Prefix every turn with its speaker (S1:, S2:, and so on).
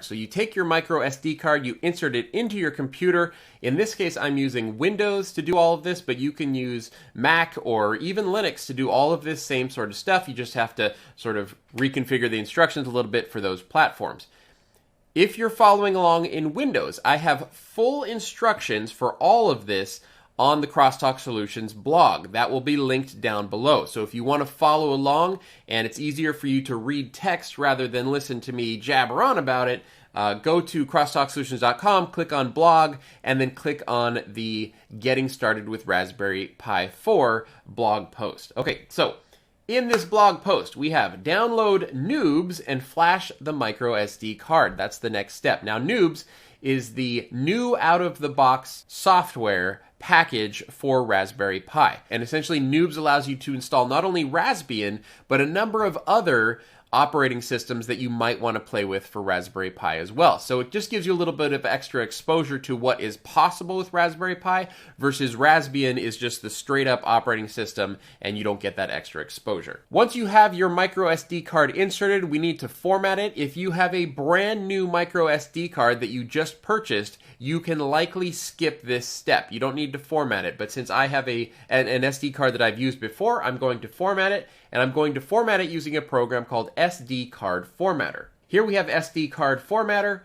S1: So you take your micro SD card, you insert it into your computer. In this case, I'm using Windows to do all of this, but you can use Mac or even Linux to do all of this same sort of stuff. You just have to sort of reconfigure the instructions a little bit for those platforms. If you're following along in Windows, I have full instructions for all of this on the Crosstalk Solutions blog. That will be linked down below. So if you want to follow along and it's easier for you to read text rather than listen to me jabber on about it, go to crosstalksolutions.com, click on blog, and then click on the Getting Started with Raspberry Pi 4 blog post. Okay, so in this blog post, we have download Noobs and flash the micro SD card. That's the next step. Now, Noobs is the new out-of-the-box software package for Raspberry Pi. And essentially, Noobs allows you to install not only Raspbian, but a number of other operating systems that you might want to play with for Raspberry Pi as well. So it just gives you a little bit of extra exposure to what is possible with Raspberry Pi versus Raspbian is just the straight up operating system and you don't get that extra exposure. Once you have your micro SD card inserted, we need to format it. If you have a brand new micro SD card that you just purchased, you can likely skip this step. You don't need to format it, but since I have an SD card that I've used before, I'm going to format it, and I'm going to format it using a program called SD Card Formatter. Here we have SD Card Formatter.